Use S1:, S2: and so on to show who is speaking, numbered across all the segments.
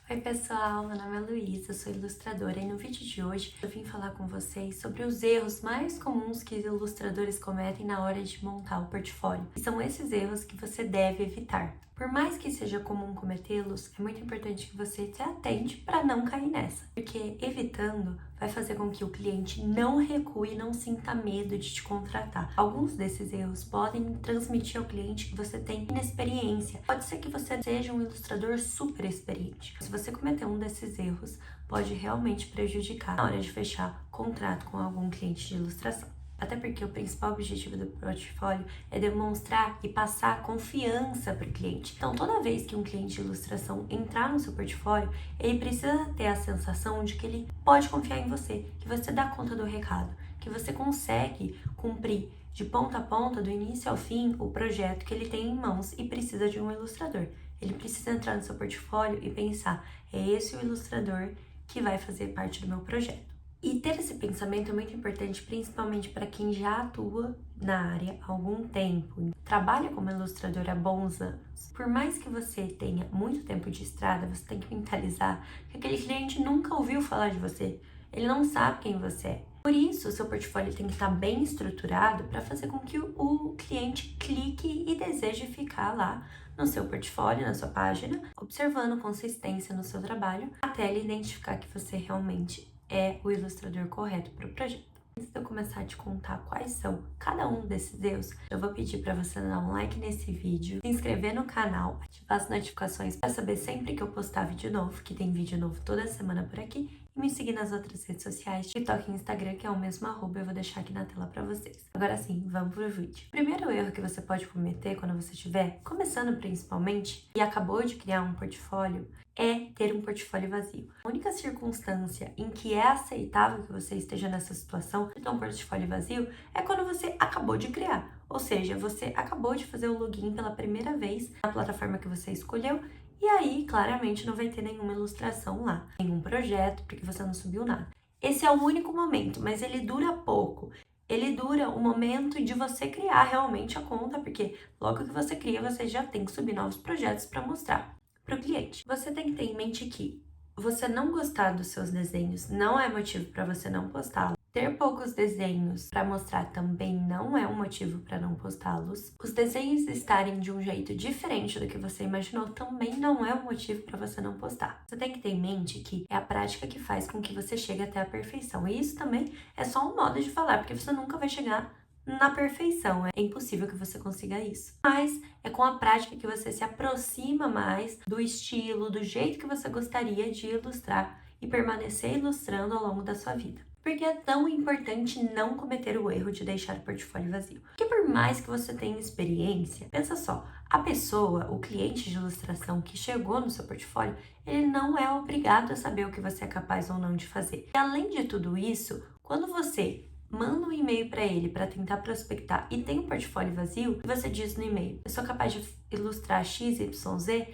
S1: Oi pessoal, meu nome é Luísa, sou ilustradora e no vídeo de hoje eu vim falar com vocês sobre os erros mais comuns que os ilustradores cometem na hora de montar o portfólio. E são esses erros que você deve evitar. Por mais que seja comum cometê-los, é muito importante que você se atente para não cair nessa, porque evitando vai fazer com que o cliente não recue e não sinta medo de te contratar. Alguns desses erros podem transmitir ao cliente que você tem inexperiência. Pode ser que você seja um ilustrador super experiente. Se você cometer um desses erros, pode realmente prejudicar na hora de fechar contrato com algum cliente de ilustração. Até porque o principal objetivo do portfólio é demonstrar e passar confiança para o cliente. Então, toda vez que um cliente de ilustração entrar no seu portfólio, ele precisa ter a sensação de que ele pode confiar em você, que você dá conta do recado, que você consegue cumprir de ponta a ponta, do início ao fim, o projeto que ele tem em mãos e precisa de um ilustrador. Ele precisa entrar no seu portfólio e pensar, é esse o ilustrador que vai fazer parte do meu projeto. E ter esse pensamento é muito importante, principalmente para quem já atua na área há algum tempo, trabalha como ilustrador há bons anos. Por mais que você tenha muito tempo de estrada, você tem que mentalizar que aquele cliente nunca ouviu falar de você, ele não sabe quem você é. Por isso, o seu portfólio tem que estar bem estruturado para fazer com que o cliente clique e deseje ficar lá no seu portfólio, na sua página, observando consistência no seu trabalho, até ele identificar que você realmente é o ilustrador correto para o projeto. Antes de eu começar a te contar quais são cada um desses erros, eu vou pedir para você dar um like nesse vídeo, se inscrever no canal, ativar as notificações para saber sempre que eu postar vídeo novo, que tem vídeo novo toda semana por aqui, e me seguir nas outras redes sociais, TikTok e Instagram, que é o mesmo arroba, eu vou deixar aqui na tela para vocês. Agora sim, vamos pro vídeo. O primeiro erro que você pode cometer quando você estiver começando principalmente e acabou de criar um portfólio é ter um portfólio vazio. A única circunstância em que é aceitável que você esteja nessa situação de ter um portfólio vazio é quando você acabou de criar. Ou seja, você acabou de fazer o login pela primeira vez na plataforma que você escolheu e aí, claramente, não vai ter nenhuma ilustração lá, nenhum projeto, porque você não subiu nada. Esse é o único momento, mas ele dura pouco. Ele dura o momento de você criar realmente a conta, porque logo que você cria, você já tem que subir novos projetos para mostrar para o cliente. Você tem que ter em mente que você não gostar dos seus desenhos não é motivo para você não postá-los. Ter poucos desenhos para mostrar também não é um motivo para não postá-los. Os desenhos estarem de um jeito diferente do que você imaginou também não é um motivo para você não postar. Você tem que ter em mente que é a prática que faz com que você chegue até a perfeição. E isso também é só um modo de falar, porque você nunca vai chegar na perfeição. É impossível que você consiga isso. Mas é com a prática que você se aproxima mais do estilo, do jeito que você gostaria de ilustrar e permanecer ilustrando ao longo da sua vida. Porque é tão importante não cometer o erro de deixar o portfólio vazio. Porque por mais que você tenha experiência, pensa só, a pessoa, o cliente de ilustração que chegou no seu portfólio, ele não é obrigado a saber o que você é capaz ou não de fazer. E além de tudo isso, quando você manda um e-mail para ele para tentar prospectar e tem um portfólio vazio, e você diz no e-mail, eu sou capaz de ilustrar XYZ,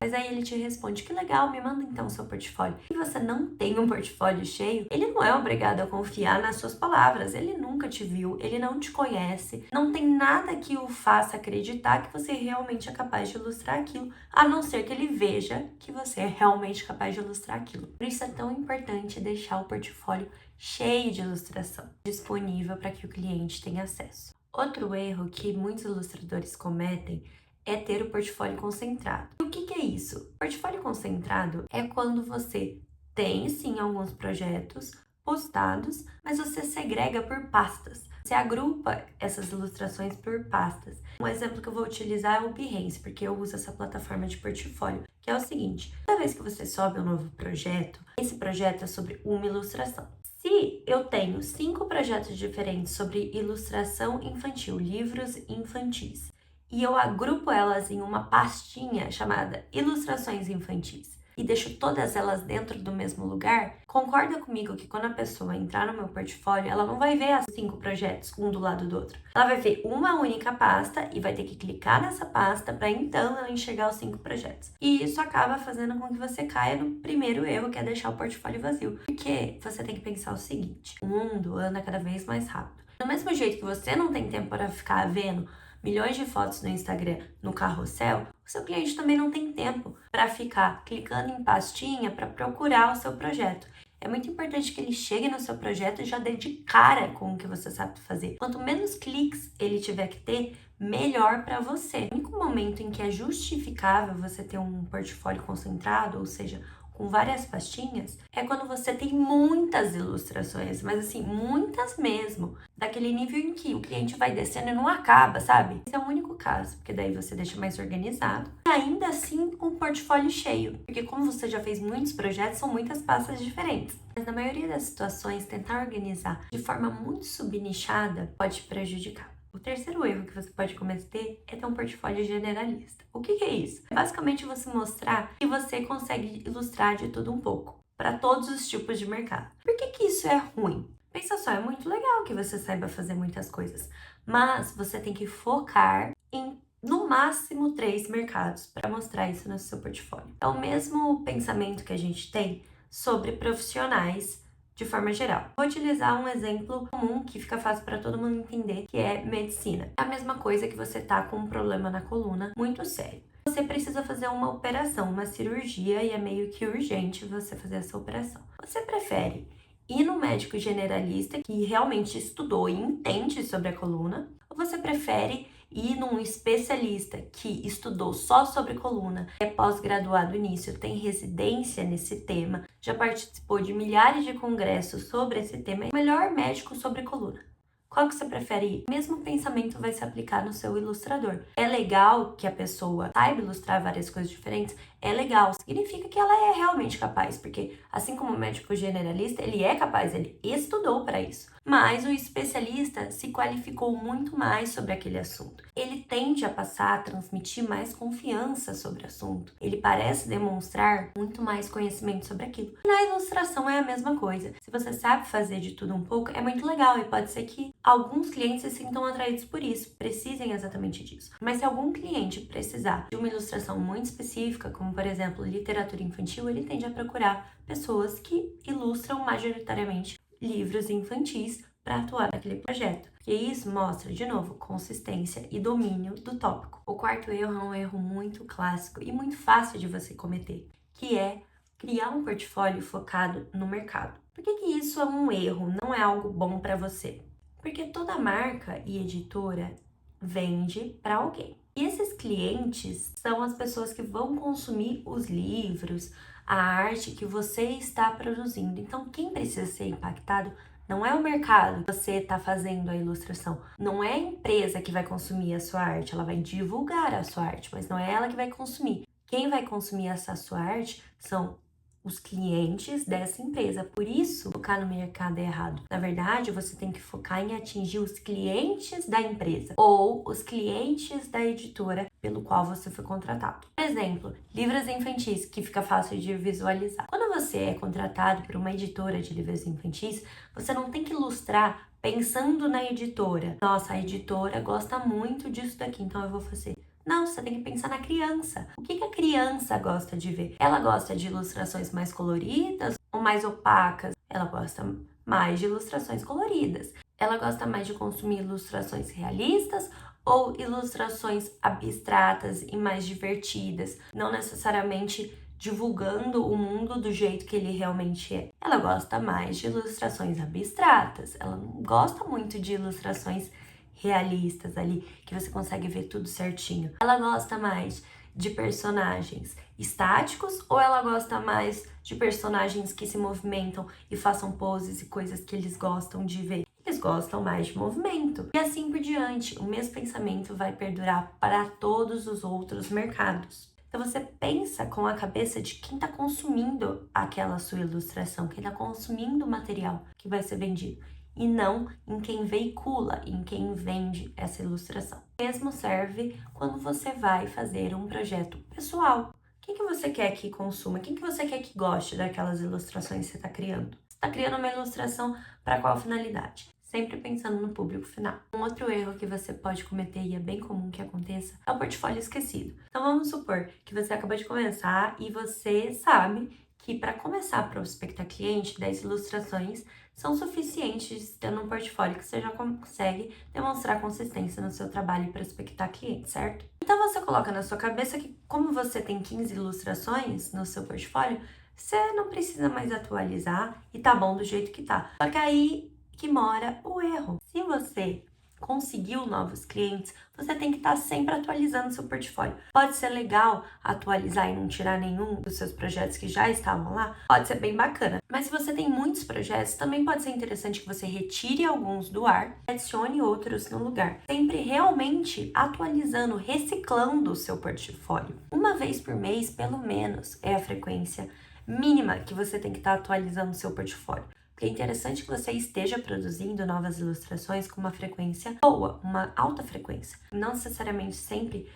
S1: mas aí ele te responde, que legal, me manda então o seu portfólio. E você não tem um portfólio cheio, ele não é obrigado a confiar nas suas palavras, ele nunca te viu, ele não te conhece, não tem nada que o faça acreditar que você realmente é capaz de ilustrar aquilo, a não ser que ele veja que você é realmente capaz de ilustrar aquilo. Por isso é tão importante deixar o portfólio cheio de ilustração, disponível para que o cliente tenha acesso. Outro erro que muitos ilustradores cometem é ter o portfólio concentrado. E o que é isso? O portfólio concentrado é quando você tem, sim, alguns projetos postados, mas você segrega por pastas. Você agrupa essas ilustrações por pastas. Um exemplo que eu vou utilizar é o Behance, porque eu uso essa plataforma de portfólio, que é o seguinte, toda vez que você sobe um novo projeto, esse projeto é sobre uma ilustração. Se eu tenho 5 projetos diferentes sobre ilustração infantil, livros infantis, e eu agrupo elas em uma pastinha chamada Ilustrações Infantis, e deixo todas elas dentro do mesmo lugar, concorda comigo que quando a pessoa entrar no meu portfólio, ela não vai ver os 5 projetos um do lado do outro. Ela vai ver uma única pasta e vai ter que clicar nessa pasta para então ela enxergar os 5 projetos. E isso acaba fazendo com que você caia no primeiro erro, que é deixar o portfólio vazio. Porque você tem que pensar o seguinte, o mundo anda cada vez mais rápido. Do mesmo jeito que você não tem tempo para ficar vendo milhões de fotos no Instagram no carrossel, o seu cliente também não tem tempo para ficar clicando em pastinha para procurar o seu projeto. É muito importante que ele chegue no seu projeto e já dê de cara com o que você sabe fazer. Quanto menos cliques ele tiver que ter, melhor para você. O único momento em que é justificável você ter um portfólio concentrado, ou seja, com várias pastinhas, é quando você tem muitas ilustrações, mas assim, muitas mesmo, daquele nível em que o cliente vai descendo e não acaba, sabe? Esse é o único caso, porque daí você deixa mais organizado. E ainda assim, um portfólio cheio, porque como você já fez muitos projetos, são muitas pastas diferentes. Mas na maioria das situações, tentar organizar de forma muito subnichada pode te prejudicar. O terceiro erro que você pode cometer é ter um portfólio generalista. O que é isso? É basicamente você mostrar que você consegue ilustrar de tudo um pouco, para todos os tipos de mercado. Por que isso é ruim? Pensa só, é muito legal que você saiba fazer muitas coisas, mas você tem que focar em no máximo 3 mercados para mostrar isso no seu portfólio. É o mesmo pensamento que a gente tem sobre profissionais de forma geral. Vou utilizar um exemplo comum que fica fácil para todo mundo entender, que é medicina. É a mesma coisa que você tá com um problema na coluna muito sério. Você precisa fazer uma operação, uma cirurgia, e é meio que urgente você fazer essa operação. Você prefere ir no médico generalista que realmente estudou e entende sobre a coluna, ou você prefere ir num especialista que estudou só sobre coluna, é pós-graduado nisso, tem residência nesse tema, já participou de milhares de congressos sobre esse tema, é o melhor médico sobre coluna? Qual que você prefere ir? O mesmo pensamento vai se aplicar no seu ilustrador. É legal que a pessoa saiba ilustrar várias coisas diferentes? É legal. Significa que ela é realmente capaz, porque assim como o médico generalista, ele é capaz, ele estudou para isso. Mas o especialista se qualificou muito mais sobre aquele assunto. Ele tende a passar a transmitir mais confiança sobre o assunto. Ele parece demonstrar muito mais conhecimento sobre aquilo. Na ilustração é a mesma coisa. Se você sabe fazer de tudo um pouco, é muito legal e pode ser que alguns clientes se sintam atraídos por isso, precisem exatamente disso. Mas se algum cliente precisar de uma ilustração muito específica, como por exemplo literatura infantil, ele tende a procurar pessoas que ilustram majoritariamente livros infantis para atuar naquele projeto. E isso mostra, de novo, consistência e domínio do tópico. O quarto erro é um erro muito clássico e muito fácil de você cometer, que é criar um portfólio focado no mercado. Por que isso é um erro? Não é algo bom para você? Porque toda marca e editora vende para alguém. E esses clientes são as pessoas que vão consumir os livros, a arte que você está produzindo. Então, quem precisa ser impactado não é o mercado que você está fazendo a ilustração. Não é a empresa que vai consumir a sua arte. Ela vai divulgar a sua arte, mas não é ela que vai consumir. Quem vai consumir essa sua arte são os clientes dessa empresa. Por isso, focar no mercado é errado. Na verdade, você tem que focar em atingir os clientes da empresa ou os clientes da editora pelo qual você foi contratado. Por exemplo, livros infantis, que fica fácil de visualizar. Quando você é contratado por uma editora de livros infantis, você não tem que ilustrar pensando na editora. Nossa, a editora gosta muito disso daqui, então eu vou fazer. Não, você tem que pensar na criança. O que a criança gosta de ver? Ela gosta de ilustrações mais coloridas ou mais opacas? Ela gosta mais de ilustrações coloridas. Ela gosta mais de consumir ilustrações realistas ou ilustrações abstratas e mais divertidas, não necessariamente divulgando o mundo do jeito que ele realmente é. Ela gosta mais de ilustrações abstratas. Ela não gosta muito de ilustrações realistas ali, que você consegue ver tudo certinho. Ela gosta mais de personagens estáticos ou ela gosta mais de personagens que se movimentam e façam poses e coisas que eles gostam de ver? Eles gostam mais de movimento. E assim por diante, o mesmo pensamento vai perdurar para todos os outros mercados. Então você pensa com a cabeça de quem está consumindo aquela sua ilustração, quem está consumindo o material que vai ser vendido, e não em quem veicula, em quem vende essa ilustração. O mesmo serve quando você vai fazer um projeto pessoal. Quem que você quer que consuma? Quem que você quer que goste daquelas ilustrações que você está criando? Você está criando uma ilustração para qual finalidade? Sempre pensando no público final. Um outro erro que você pode cometer, e é bem comum que aconteça, é o portfólio esquecido. Então vamos supor que você acabou de começar e você sabe que para começar a prospectar cliente, 10 ilustrações são suficientes tendo um portfólio que você já consegue demonstrar consistência no seu trabalho e prospectar cliente, certo? Então você coloca na sua cabeça que como você tem 15 ilustrações no seu portfólio, você não precisa mais atualizar e tá bom do jeito que tá. Só que aí que mora o erro. Se você conseguiu novos clientes, você tem que estar sempre atualizando seu portfólio. Pode ser legal atualizar e não tirar nenhum dos seus projetos que já estavam lá, pode ser bem bacana. Mas se você tem muitos projetos, também pode ser interessante que você retire alguns do ar e adicione outros no lugar. Sempre realmente atualizando, reciclando o seu portfólio. Uma vez por mês, pelo menos, é a frequência mínima que você tem que estar atualizando o seu portfólio. É interessante que você esteja produzindo novas ilustrações com uma frequência boa, uma alta frequência. Não necessariamente sempre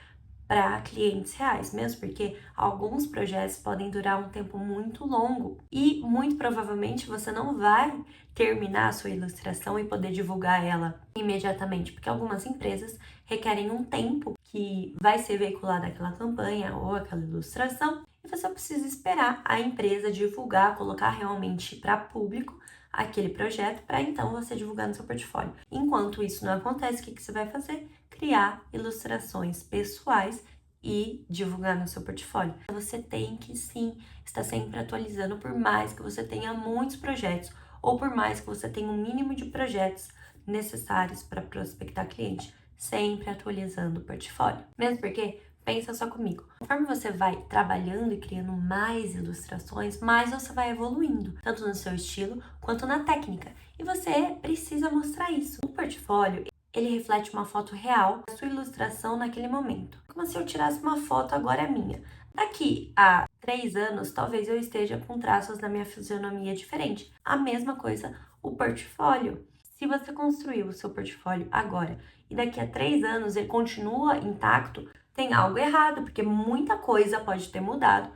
S1: para clientes reais, mesmo porque alguns projetos podem durar um tempo muito longo e muito provavelmente você não vai terminar a sua ilustração e poder divulgar ela imediatamente, porque algumas empresas requerem um tempo que vai ser veiculada aquela campanha ou aquela ilustração e você precisa esperar a empresa divulgar, colocar realmente para público aquele projeto para então você divulgar no seu portfólio. Enquanto isso não acontece, o que você vai fazer? Criar ilustrações pessoais e divulgar no seu portfólio. Você tem que sim estar sempre atualizando, por mais que você tenha muitos projetos ou por mais que você tenha um mínimo de projetos necessários para prospectar cliente, sempre atualizando o portfólio. Mesmo porque pensa só comigo. Conforme você vai trabalhando e criando mais ilustrações, mais você vai evoluindo, tanto no seu estilo quanto na técnica. E você precisa mostrar isso. O portfólio, ele reflete uma foto real da sua ilustração naquele momento. Como se eu tirasse uma foto agora minha. Daqui a 3 anos, talvez eu esteja com traços da minha fisionomia diferente. A mesma coisa o portfólio. Se você construiu o seu portfólio agora e daqui a 3 anos ele continua intacto, tem algo errado, porque muita coisa pode ter mudado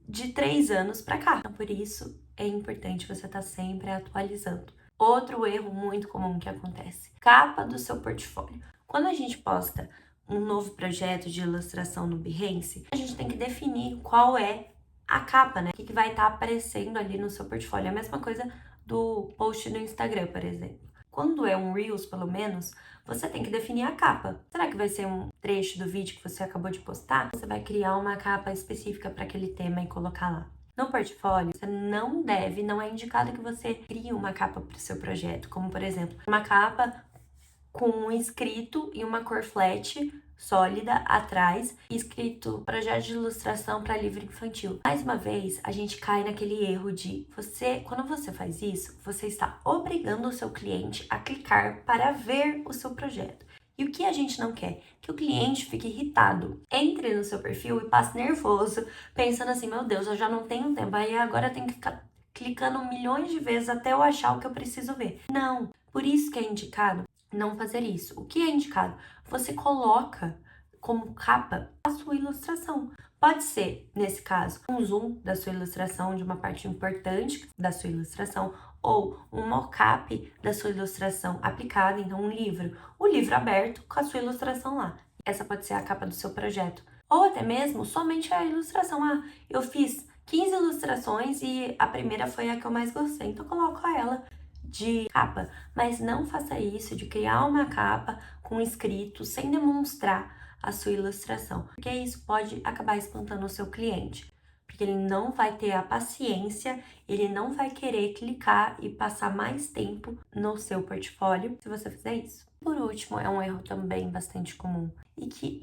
S1: de 3 anos para cá. Então, por isso, é importante você estar sempre atualizando. Outro erro muito comum que acontece: capa do seu portfólio. Quando a gente posta um novo projeto de ilustração no Behance, a gente tem que definir qual é a capa, né? O que vai estar aparecendo ali no seu portfólio. É a mesma coisa do post no Instagram, por exemplo. Quando é um Reels, pelo menos, você tem que definir a capa. Será que vai ser um trecho do vídeo que você acabou de postar? Você vai criar uma capa específica para aquele tema e colocar lá. No portfólio, você não é indicado que você crie uma capa para o seu projeto, como por exemplo, uma capa com um escrito e uma cor flat sólida atrás, escrito projeto de ilustração para livro infantil. Mais uma vez, a gente cai naquele erro de quando você faz isso, você está obrigando o seu cliente a clicar para ver o seu projeto. E o que a gente não quer? Que o cliente fique irritado, entre no seu perfil e passe nervoso, pensando assim, meu Deus, eu já não tenho tempo, aí agora eu tenho que ficar clicando milhões de vezes até eu achar o que eu preciso ver. Não, por isso que é indicado não fazer isso. O que é indicado? Você coloca como capa a sua ilustração. Pode ser, nesse caso, um zoom da sua ilustração, de uma parte importante da sua ilustração, ou um mockup da sua ilustração aplicada, então um livro. O livro aberto com a sua ilustração lá. Essa pode ser a capa do seu projeto. Ou até mesmo somente a ilustração. Ah, eu fiz 15 ilustrações e a primeira foi a que eu mais gostei, então coloco ela de capa, mas não faça isso de criar uma capa com escrito sem demonstrar a sua ilustração, porque isso pode acabar espantando o seu cliente, porque ele não vai ter a paciência, ele não vai querer clicar e passar mais tempo no seu portfólio se você fizer isso. Por último, é um erro também bastante comum e que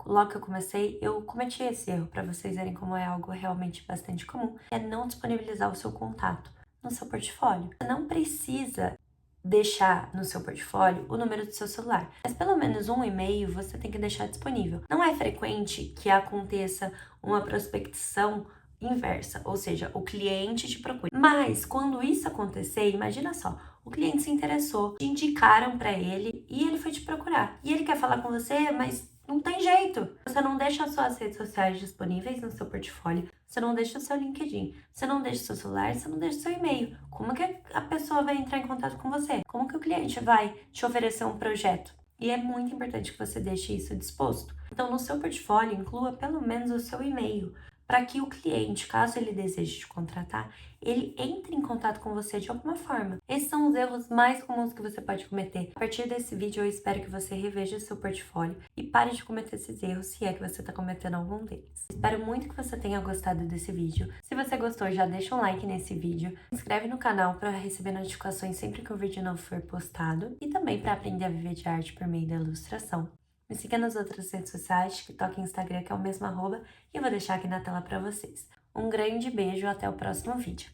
S1: logo que eu comecei, eu cometi esse erro para vocês verem como é algo realmente bastante comum, é não disponibilizar o seu contato no seu portfólio. Você não precisa deixar no seu portfólio o número do seu celular, mas pelo menos um e-mail você tem que deixar disponível. Não é frequente que aconteça uma prospecção inversa, ou seja, o cliente te procura. Mas quando isso acontecer, imagina só, o cliente se interessou, te indicaram para ele e ele foi te procurar. E ele quer falar com você, mas não tem jeito. Você não deixa as suas redes sociais disponíveis no seu portfólio, você não deixa o seu LinkedIn, você não deixa o seu celular, você não deixa o seu e-mail. Como que a pessoa vai entrar em contato com você? Como que o cliente vai te oferecer um projeto? E é muito importante que você deixe isso disposto. Então, no seu portfólio, inclua pelo menos o seu e-mail, para que o cliente, caso ele deseje te contratar, ele entre em contato com você de alguma forma. Esses são os erros mais comuns que você pode cometer. A partir desse vídeo, eu espero que você reveja seu portfólio e pare de cometer esses erros, se é que você está cometendo algum deles. Espero muito que você tenha gostado desse vídeo. Se você gostou, já deixa um like nesse vídeo, se inscreve no canal para receber notificações sempre que um vídeo novo for postado e também para aprender a viver de arte por meio da ilustração. Me siga nas outras redes sociais, TikTok e Instagram, que é o mesmo @, e eu vou deixar aqui na tela para vocês. Um grande beijo, até o próximo vídeo.